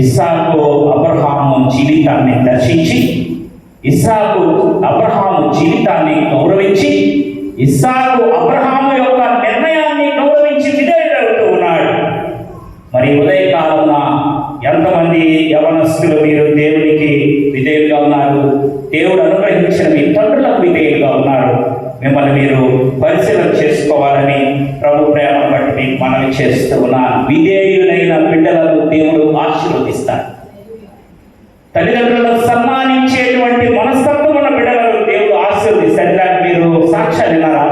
ఇస్సాకు అబ్రహాము జీవితాన్ని దర్శించి, ఇస్సాకు అబ్రహాము జీవితాన్ని గౌరవించి, ఇస్సాకు అబ్రహాము యొక్క నిర్ణయాన్ని గౌరవించి విధేయుడవుతూ ఉన్నాడు. మరి ఉదయకాలమున ఎంతమంది యవనస్తులు మీరు దేవునికి విధేయులుగా ఉన్నారు? దేవుడు అనుగ్రహించిన మీ తండ్రులకు విధేయులుగా ఉన్నారు? మిమ్మల్ని మీరు పరిశీలన చేసుకోవాలని ప్రభు ప్రేమ బట్టి మీకు మనవి చేస్తూ ఉన్నాను. విధేయులైన బిడ్డలను దేవుడు ఆశీర్వదిస్తాడు. తల్లిదండ్రులను సన్మానించేటువంటి మనస్తత్వం ఉన్న బిడ్డలను దేవుడు ఆశీర్వదిస్తాడు. ఇలాంటి మీరు సాక్ష్యాలు విన్నారా?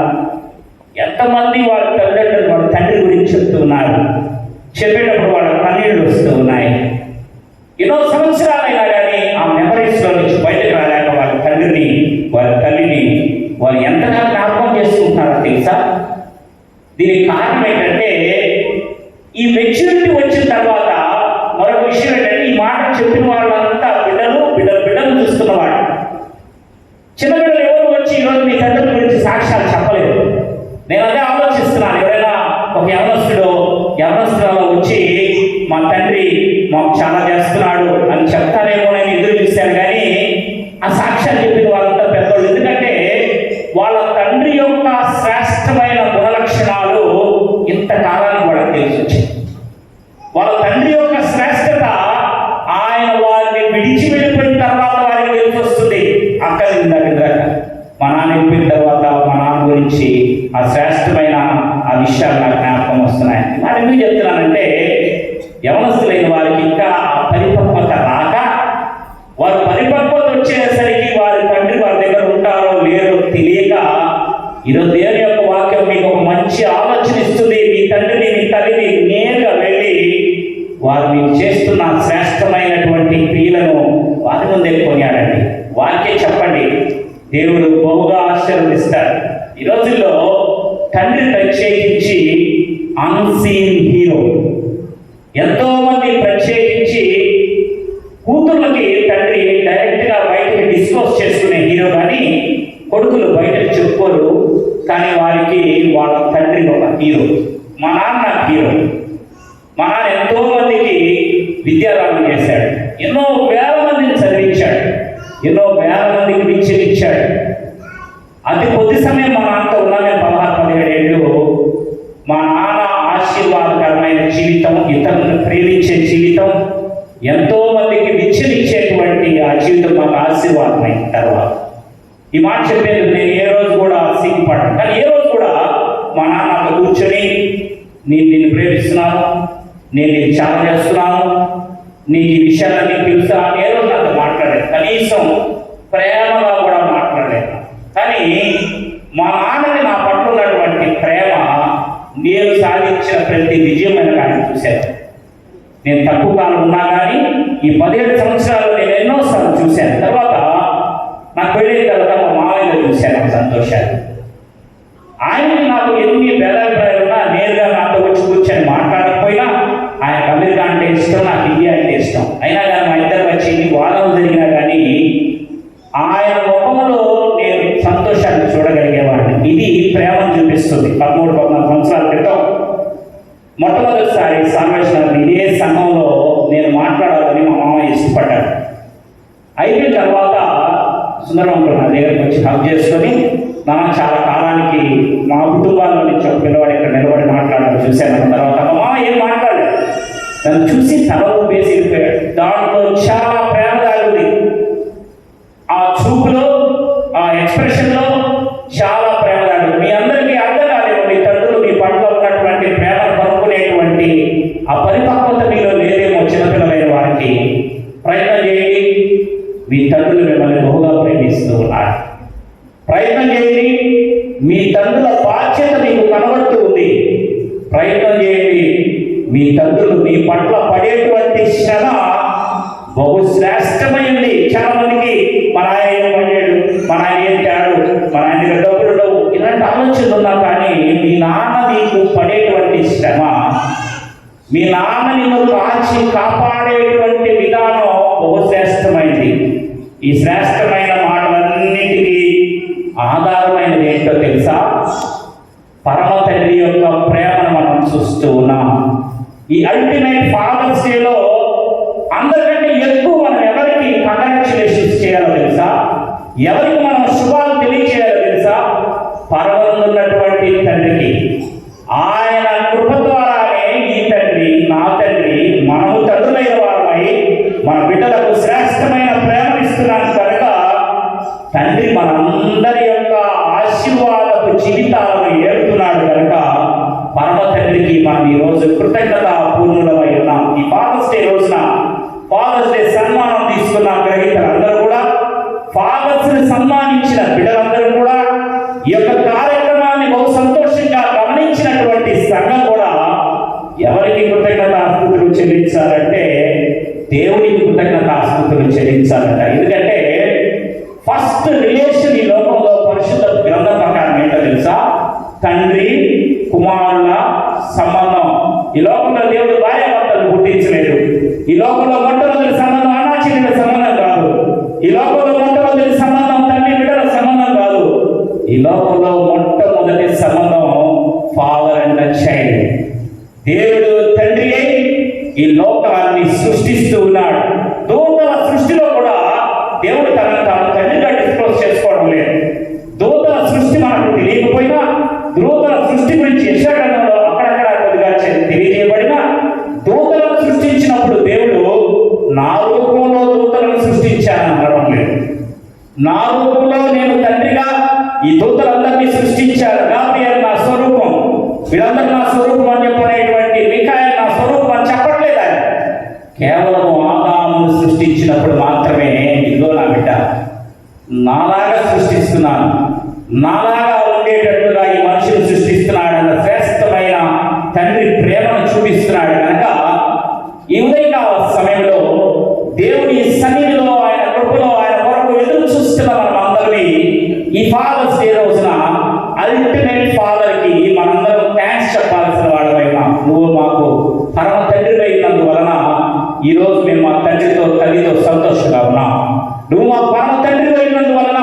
ఎంతమంది వాళ్ళ తల్లిదండ్రులు వాళ్ళ తండ్రి గురించి చెప్తూ ఉన్నారు. చెప్పేటప్పుడు వాళ్ళ కన్నీళ్ళు వస్తూ ఉన్నాయి. ఎన్నో సంవత్సరాలైనా కానీ ఆ మెమరీస్లో నుంచి బయటకు రాలేక వాళ్ళ తండ్రిని, వాళ్ళ తల్లిని వాళ్ళు ఎంతగా జ్ఞాపకం చేసుకుంటున్నారో తెలుసా? దీనికి కారణం ఏంటంటే, ఈ మెచ్యూరిటీ వచ్చిన తర్వాత మరొక విషయం ఏంటంటే, ఈ మాట చెప్పిన వాళ్ళంతా బిడ్డలు చూస్తున్నవాడు. చిన్న బిడ్డలు ఎవరు వచ్చి ఈరోజు మీ తండ్రి గురించి సాక్ష్యాలు చెప్పలేదు. నేను అదే ఆలోచిస్తున్నాను. ఎవరైనా ఒక యవనస్తులలో వచ్చి మా తండ్రి మాకు చాలా చేస్తున్నాడు అని చెప్తారేమో నేను ఎదురు చూశాను. కానీ ఆ సాక్ష్యాలు చెప్పిన వాళ్ళంతా పెద్దవాళ్ళు. ఎందుకంటే వాళ్ళ తండ్రి యొక్క శ్రేష్టమైన గుణలక్షణాలు ఇంతకాలానికి వాళ్ళకి తెలిసి వచ్చాయి. వాళ్ళ తండ్రి యొక్క శ్రేష్టత ఆయన వారిని విడిచి వెళ్ళిపోయిన తర్వాత వారికి తెలిసి వస్తుంది. ఇందాక మా నాన్న వెళ్ళిపోయిన తర్వాత మా నాన్న గురించి ఆ శ్రేష్టమైన ఆ విషయాలు నాకు జ్ఞాపకం వస్తున్నాయి. మరి ఎందుకు చెప్తున్నానంటే, యవనస్తులైన వారికి ఇంకా ఆ పరిపక్వత రాక, వారు పరిపక్వత వచ్చేసరికి వారి తండ్రి వారి దగ్గర ఉంటారో లేరో తెలియక, ఈరోజు దేవుని యొక్క వాక్యం మీకు ఒక మంచి ఆలోచన ఇస్తుంది. మీ తండ్రిని మీ తల్లిని నేరుగా వెళ్ళి వారు మీకు చేస్తున్న శ్రేష్టమైనటువంటి క్రియలను వారి ముందే కొనియాడండి. వారికే చెప్పండి. దేవుడు బహుగా ఆశీర్వదిస్తాడు. ఈ రోజుల్లో తండ్రి ప్రత్యేకించి అన్సీన్ హీరో. ఎంతో మంది ప్రత్యేకించి కూతుర్లకి తండ్రి డైరెక్ట్గా బయటకు డిస్క్లోజ్ చేసుకునే హీరో, కానీ కొడుకులు బయటకు చెప్పుకోరు. కానీ వారికి వాళ్ళ తండ్రి ఒక హీరో. మా నాన్న హీరో. మా నాన్న ఎంతో మందికి విద్యాదానం చేశాడు. ఎన్నో వేల మందిని చదివించాడు. ఎన్నో వేల మందికి విద్యనిచ్చాడు. అతి కొద్ది సమయం మా నాన్నతో ఉన్నా, మేము 16-17 ఏళ్ళు. మా నాన్న ఆశీర్వాదకరమైన జీవితం, ఇతరులను ప్రేమించే జీవితం, ఎంతో మందికి విద్యనిచ్చేటువంటి ఆ జీవితం మాకు ఆశీర్వాదమైన తర్వాత ఈ మాట చెప్పేందుకు నేను ఏ రోజు కూడా సిగ్గుపడ్డాను. కానీ ఏ రోజు కూడా మా నాన్న కూర్చొని నేను నిన్ను ప్రేమిస్తున్నాను, నేను నీకు చాలా చేస్తున్నాను, నీకు ఈ విషయాలన్నీ తెలుసా అని ఏ రోజు నాతో మాట్లాడలేదు. కనీసం ప్రేమగా కూడా మాట్లాడలేదు. కానీ మా నాన్నని నా పట్ల ఉన్నటువంటి ప్రేమ, నేను సాధించిన ప్రతి విజయమైన కానీ చూశాను. నేను తక్కువ కాలం ఉన్నా కానీ ఈ 17 సంవత్సరాలు నేను ఎన్నోసార్లు చూశాను. తర్వాత నాకు పెళ్ళైన తర్వాత మా మామయ్యలో చూశాను సంతోషాలు. ఆయనకి నాకు ఎన్ని భేదాభిప్రాయాలు ఉన్నా నేరుగా నాతో వచ్చి కూర్చొని మాట్లాడకపోయినా, ఆయనకు అమెరికా అంటే ఇష్టం, నాకు ఇండియా అంటే ఇష్టం. అయినా కానీ మా ఇద్దరు వచ్చి ఎన్ని వాదనలు జరిగినా కానీ ఆయన ముఖంలో నేను సంతోషాన్ని చూడగలిగేవాడిని. ఇది ప్రేమను చూపిస్తుంది. 13-14 సంవత్సరాల క్రితం మొట్టమొదటిసారి సమావేశం ఇదే సంఘంలో నేను మాట్లాడాలని మా మామయ్య ఇష్టపడ్డాడు. అయిపోయిన తర్వాత సుందరవంతుడు నా దగ్గరికి వచ్చి హక్ చేసుకొని, నాన్న చాలా కాలానికి మా కుటుంబాల్లో నుంచి ఒక పిల్లవాడు ఇక్కడ నిలబడి మాట్లాడాలి చూశాను. తర్వాత మా మామ ఏం మాట్లాడలేదు. నన్ను చూసి తలవు వేసి వెళ్ళిపోయాడు. దాంట్లో చాలా ప్రేమ దాగుంది. ఆ చూపులో, ఆ ఎక్స్ప్రెషన్లో చాలా ప్రేమ దాగుంది. మీ అందరికీ అర్థం కాలేదు. మీ తండ్రులు మీ పట్ల ఉన్నటువంటి ప్రేమను పరుపుకునేటువంటి ఆ పరిపక్వత మీలో లేదేమో. చిన్నపిల్లలైన వారికి ప్రయత్నం చేయండి. మీ తండ్రులు మిమ్మల్ని బహుగా ప్రేమిస్తూ ఉన్నారు. ప్రయత్నం చేయండి. మీ తండ్రుల బాధ్యత మీకు కనబడుతూ ఉంది. ప్రయత్నం చేయండి. మీ తండ్రులు మీ పట్ల పడేటువంటి శ్రమ బహుశ్రేష్టమైంది. చాలా మందికి మన ఆయన ఏం పడ్డాడు, మన ఆయన ఏం తేడు, మన ఆయన దగ్గర డబ్బులు ఉండవు, ఇలాంటి ఆలోచనలు ఉన్నా కానీ మీ నాన్న మీకు పడేటువంటి శ్రమ, మీ నాన్న నిన్ను కాచి కాపాడేటువంటి విధానం బహుశ్రేష్టమైంది. ఈ శ్రేష్టమైన మాటలన్నిటికీ ఆధారమైనది ఏంటో తెలుసా? పరమ తండ్రి యొక్క ప్రేమను మనం చూస్తూ ఉన్నాం. ఈ అల్టిమేట్ ఫాదర్స్ డేలో అందరికంటే ఎక్కువ మనం ఎవరికి కంగ్రాచులేషన్స్ చేయాలో తెలుసా? ఎవరికి మనం శుభాలు తెలియచేయాలో తెలుసా? పరమందున్నటువంటి తండ్రికి. ఆయన కృప ద్వారానే ఈ తండ్రి, నా తండ్రి, మనము తండ్రులైన వారమై మన బిడ్డలకు శ్రేష్టమైన ప్రేమనిస్తున్నాను కనుక తండ్రి మనందరి యొక్క ఆశీర్వాదపు జీవితాలను ఏడుతున్నాడు కనుక పరమ తండ్రికి మనం ఈరోజు కృతజ్ఞత పూర్ణులమై ఉన్నాం. ఈ ఫాదర్స్ డే రోజున ఫాదర్స్ డే సన్మానం తీసుకున్న గ్రహీతలందరూ కూడా, ఫాదర్స్ ని సన్మానించిన బిడ్డలందరూ కూడా, ఈ యొక్క కార్యక్రమాన్ని బహు సంతోషంగా గమనించినటువంటి సంఘం కూడా ఎవరికి కృతజ్ఞతాస్తుతులు చెల్లించాలంటే దేవునికి కృతజ్ఞతాస్తుతులు చెల్లించాలంట. ఎందుకంటే ఫస్ట్ రిలేషన్ ఈ లోకంలో పరిశుద్ధ గ్రంథం ప్రకారం ఏంటో తెలుసా? తండ్రి కుమారుల సంబంధం. ఈ లోకంలో దేవుడు భార్యాభర్తలు పుట్టించలేదు. ఈ లోకంలో మొట్టమొదటి సంబంధం అన్నాచెల్లెల సంబంధం కాదు. ఈ లోకంలో మొట్టమొదటి సంబంధం తండ్రి బిడ్డల సంబంధం కాదు. ఈ లోకంలో మొట్టమొదటి సంబంధం ఫాదర్ అండ్ చైల్డ్. దేవుడు తండ్రి అయి ఈ లోకాన్ని సృష్టిస్తూ ఉన్నాడు. దూతల సృష్టిలో కూడా దేవుడు తనను తాను తండ్రిగా డిస్క్లోజ్ చేసుకోవడం లేదు. దూతల సృష్టి మనకు తెలియకపోయినా, దూతల సృష్టి గురించి యెషయాగ్రంథంలో అక్కడక్కడ కొద్దిగా తెలియజేయబడిన, దూతలను సృష్టించినప్పుడు దేవుడు నా రూపంలో దూతలను సృష్టించానని అనడం లేదు. నా రూపంలో నేను తండ్రిగా ఈ దూతలందరినీ సృష్టించాను. గాబ్రియల్ నా స్వరూపం, వీళ్ళందరూ నా స్వరూపం అని చెప్పనేటువంటి మిఖాయేల్ నా స్వరూపం అని చెప్పట్లేదు ఆయన. కేవలం ఆదామును సృష్టించినప్పుడు మాత్రమే ఇదిగో నా బిడ్డ నాలాగా సృష్టిస్తున్నాను, నాలాగా ఉండేటట్లుగా ఈ మనుషులు సృష్టిస్తున్నాడన్న శ్రేష్టమైన తండ్రి ప్రేమను చూపిస్తున్నాడు. కనుక ఈ ఉదయకాల సమయంలో దేవుని సన్నిధిలో ఆయన కృపలో ఆయన కొరకు ఎదురు చూస్తున్న మనం అందరినీ ఈ ఫాదర్స్ డే రోజున అల్టిమేట్ ఫాదర్ కి మనందరం థ్యాంక్స్ చెప్పాల్సిన వాళ్ళమైనా. నువ్వు మాకు పరమ తండ్రి అయినందువలన ఈ రోజు మేము మా తండ్రితో తల్లితో సంతోషంగా ఉన్నాం. నువ్వు మా పరమ తండ్రి అయినందువలన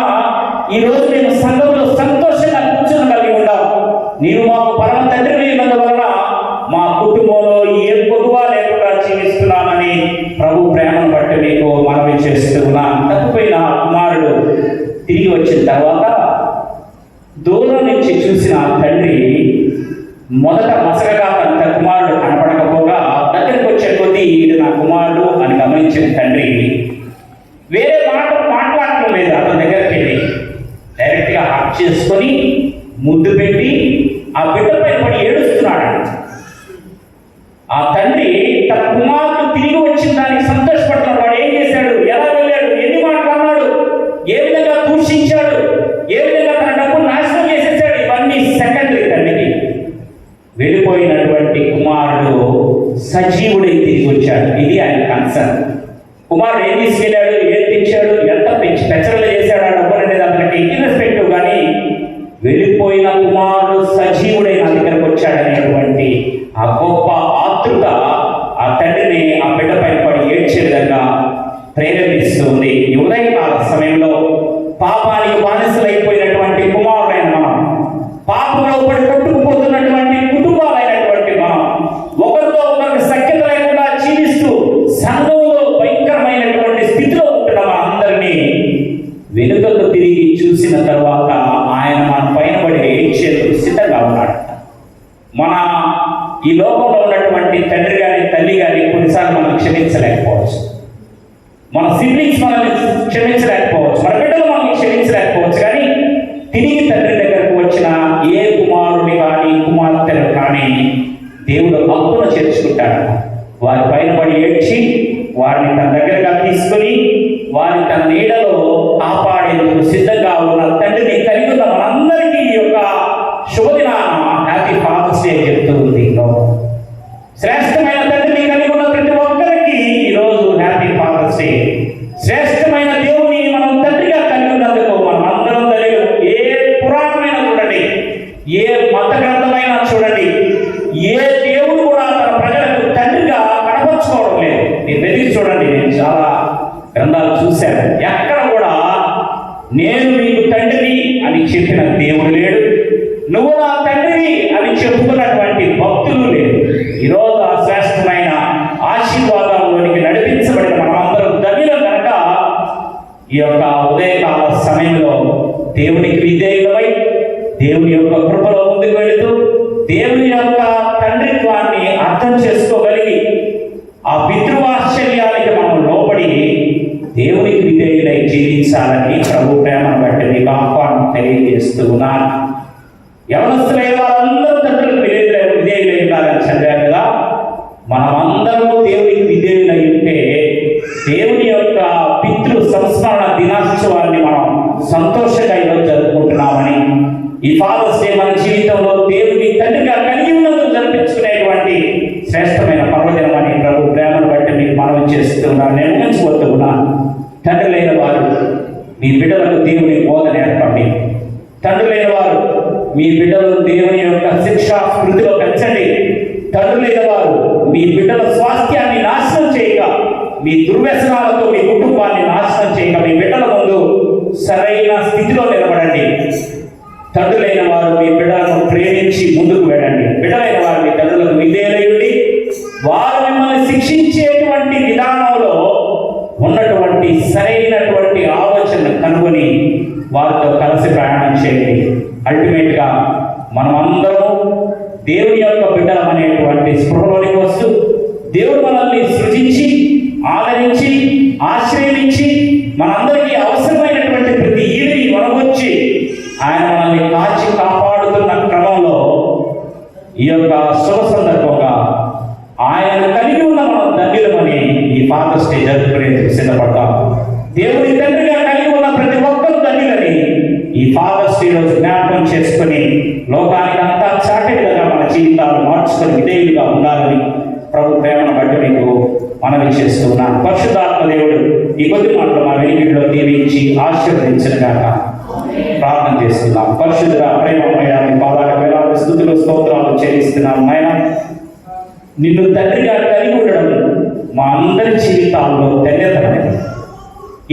ఈ రోజు మేము సంఘంలో సంతోషంగా కూర్చోగలిగి ఉన్నాం. నీవు మాకు పరమ తండ్రి అయినందువలన మా కుటుంబంలో ఏ పొదువా లేకుండా జీవిస్తున్నామని ప్రభు ప్రేమను బట్టి మీకు మనవి చేస్తూ ఉన్నాం. తప్పిపోయిన కుమారుడు తిరిగి వచ్చిన తర్వాత దూరం నుంచి చూసిన తండ్రి మొదట మసకగా తన కుమారుడు కనపడకపోగా దగ్గరికి వచ్చే కొద్దీ ఇది నా కుమారుడు అని గమనించిన తండ్రి వేరే మాట్లాడటం లేదు. అతని దగ్గరికి వెళ్ళి డైరెక్ట్గా హక్ చేసుకొని ముద్దు పెట్టి ఆ బిడ్డపై పడి ఏడుస్తున్నాడు. ఆ తండ్రి తన కుమారుడు తిరిగి వచ్చిన దానికి సంతోషపడుతున్నాడు. వాడు ఏం చేశాడు, ఎలా వెళ్ళాడు, ఎన్ని మాటలు అన్నాడు, ఏ విధంగా దూషించాడు, ఏ విధంగా తన డబ్బును నాశనం చేసేసాడు, ఇవన్నీ సెకండరీ. తండ్రికి వెళ్ళిపోయినటువంటి కుమారుడు సజీవుడై తిరిగి వచ్చాడు. ఇది ఆయన కన్సర్న్. కుమారుడు ఏం తీసుకెళ్ళాడు, ఏం తెచ్చాడు, ఎంత పెచ్చరలు చేశాడు ఆ డబ్బు అనేది అతనికి ఇర్రెస్పెక్టివ్. కానీ వెళ్ళిపోయిన కుమారుడు సజీవుడై నా దగ్గరకు వచ్చాడనేటువంటి ఆ గొప్ప ఆతృత ఆ తండ్రిని ఆ బిడ్డపై పడి ఏడ్చే విధంగా ప్రేరేపిస్తుంది. ఈ ఉదయకాల సమయంలో పాపానికి బానిసలైపోయినటువంటి కుమారుడైన మనం, పాపంలో పడి కొట్టుకుపోతున్నటువంటి కుటుంబాలైనటువంటి మనం, ఒకరితో ఒకరికి సఖ్యత లేకుండా జీవిస్తూ సంఘంలో భయంకరమైనటువంటి స్థితిలో ఉంటున్న అందరినీ వెనుకకు తిరిగి చూసిన తర్వాత ఆయన మన పైన పడి ఏడ్చేందుకు సిద్ధంగా ఉన్నాడు. మన ఈ లోకంలో ఉన్నటువంటి తండ్రి గారి తల్లి గారి కొన్నిసార్లు మనం క్షమించలేకపోవచ్చు, మన సిబ్లింగ్స్ మనల్ని క్షమించలేకపోవచ్చు, మన బిడ్డలు మనల్ని క్షమించలేకపోవచ్చు. కానీ తిరిగి తండ్రి దగ్గరకు వచ్చిన ఏ కుమారుని కానీ కుమార్తెను కానీ దేవుడు హక్కును చేర్చుకుంటాడు. వారి పైన పడి ఏడ్చి వారిని తన దగ్గరగా తీసుకొని వారిని తన నీడలో కాపాడేందుకు సిద్ధంగా ఉన్న తండ్రిని కలిగి ఉన్న మనందరికీ ఈ యొక్క శుభదినాన హ్యాపీ ఫాదర్స్ డే చెప్తూ ఉంది. శ్రేష్టమైన తండ్రిని కలిగి ఉన్న ప్రతి ఒక్కరికి ఈరోజు హ్యాపీ ఫాదర్స్ డే. శ్రేష్టమైన దేవుని మనం తండ్రిగా కలిగి ఉన్నందుకు మనం అందరం తెలియదు. ఏ పురాణమైనా చూడండి, ఏ మత గ్రంథమైనా చూడండి, ఏ దేవుడు కూడా తన ప్రజలకు తండ్రిగా కనపరుచుకోవడం లేదు. మీరు వెతికి చూడండి, నేను చాలా గ్రంథాలు చూశాను. ఎక్కడ కూడా నేను మీకు తండ్రిని అని చెప్పిన దేవుడు లేడు, నువ్వు నా తండ్రిని అని చెప్పుకున్నటువంటి భక్తులు లేరు. ఈరోజు ఆ శ్రేష్టమైన ఆశీర్వాదంలోనికి నడిపించబడిన ఈ యొక్క ఉదయకాల సమయంలో దేవునికి విధేయులమై దేవుని యొక్క కృపలో ముందుకు వెళుతూ దేవుని యొక్క తండ్రిత్వాన్ని అర్థం చేసుకోగలిగి ఆ పితృవాత్సల్యానికి మనం లోపడి దేవునికి విధేయులై జీవించాలని ప్రభు ప్రేమను బట్టి మీకు ఆహ్వానం తెలియజేస్తూ ఉన్నాను. యవనస్తులైన వారందరూ తండ్రులకు విధేయులై ఉండాలని చదివారు కదా. మనమందరము దేవునికి విధేయులై ఉంటే దేవుని యొక్క పితృ సంస్మరణ దినోత్సవాన్ని మనం సంతోషంగా ఈరోజు జరుపుకుంటున్నామని, ఈ ఫాదర్స్ డే మన జీవితంలో దేవుని తండ్రిగా కలిగి ఉన్నందుకు జరిపించుకునేటువంటి శ్రేష్టమైన పర్వదినం అని ప్రభు ప్రేమను బట్టి మీకు మనవి చేస్తున్నాను. నేను ఊహించబోతున్నాను. తండ్రులైన వారు మీ బిడ్డలకు దేవుని బోధ నేర్పండి. తండ్రులైన వారు మీ బిడ్డలను దేవుని యొక్క శిక్షా స్మృతిలో పెంచండి. తండ్రులైన వారు మీ బిడ్డల స్వాస్థ్యాన్ని నాశనం చేయక, మీ దుర్వ్యసనాలతో మీ కుటుంబాన్ని నాశనం చేయక మీ బిడ్డల ముందు సరైన స్థితిలో నిలబడండి. తండ్రులైన వారు మీ బిడ్డలను ప్రేమించి ముందుకు వెళ్ళండి. బిడ్డలైన వారు మీ తండ్రులకు విధేయులై వారు మిమ్మల్ని శిక్షించేటువంటి విధానంలో ఉన్నటువంటి సరైనటువంటి ఆలోచన కనుగొని వారితో కలిసి ప్రయాణం చేయండి. అల్టిమేట్గా మనమందరము దేవుని యొక్క బిడ్డలం అనేటువంటి స్పృహలోనికి వస్తూ దేవుడు మనల్ని సృజించి ఆదరించి ఆశ్రయించి మనందరికీ అవసరమైనటువంటి ప్రతి ఈడిని మనకొచ్చి ఆయన మనల్ని కాచి కాపాడుతున్న క్రమంలో ఈ యొక్క శుభ సందర్భంగా ఆయన కలిగి ఉన్న మనం ధన్యులమని ఈ ఫాదర్స్ డే జరుపుకునేందుకు సిద్ధపడతాం. దేవుని తండ్రిగా కలిగి ఉన్న ప్రతి ఒక్కరు ధన్యులని ఈ ఫాదర్స్ డే రోజు జ్ఞాపకం చేసుకుని లోకానికి అంతా చాటే విధంగా మన జీవితాలు మార్చుకొని విధేయులుగా ఉండాలని ప్రభు ప్రేమను బట్టి మీకు మనవి చేస్తూ ఉన్నాను. పరిశుద్ధాత్మ దేవుడు ఈ కొద్ది మాటలు మా వెనుకలో దీవించి ఆశీర్వదించిన గాక ప్రార్థన చేస్తున్నాం. పరిశుద్ధుడా ప్రేమమయ్యా మీ పాదాల వేలాది స్తుతులు స్తోత్రాలు చెల్లిస్తున్నాం. నాయన నిన్ను తండ్రిగా కలిగి ఉండడం మా అందరి జీవితాల్లో ధన్యతమైనది.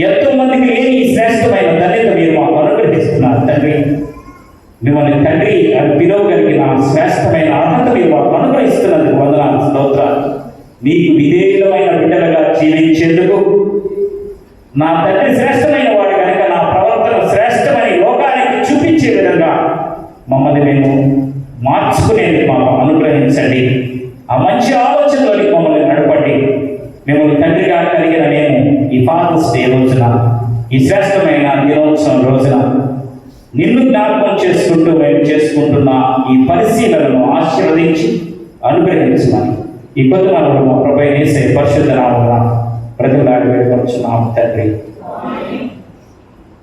ఎంతో మందికి లేని ఈ శ్రేష్టమైన ధన్యత మీరు మాకు అనుగ్రహిస్తున్నారు తండ్రి. మిమ్మల్ని తండ్రి అని పిలవగలిగిన శ్రేష్టమైన అర్హత మీరు మాకు అనుగ్రహిస్తున్నందుకు వందనాలు స్తోత్రాలు. నీకు విధేయులమైన బిడ్డలుగా జీవించేందుకు నా తండ్రి శ్రేష్టమైన వాడు కనుక నా ప్రవర్తన శ్రేష్టమని లోకానికి చూపించే విధంగా మమ్మల్ని మేము మార్చుకునేందుకు మాకు అనుగ్రహించండి. ఆ మంచి ఆలోచనలోని మమ్మల్ని నడపండి. మిమ్మల్ని తండ్రిగా కలిగిన మేము ఈ ఫాదర్స్ డే రోజున, ఈ శ్రేష్టమైన దినోత్సవం రోజున నిన్ను జ్ఞాపకం చేసుకుంటూ మేము చేసుకుంటున్న ఈ పరిశీలనను ఆశీర్వదించి అనుగ్రహించమని ఈ కొద్ది మనలో మా ప్రభువైన యేసు పరిశుద్ధ నామమున బ్రతిమలాడి వేడుకొనుచున్నాము తండ్రి.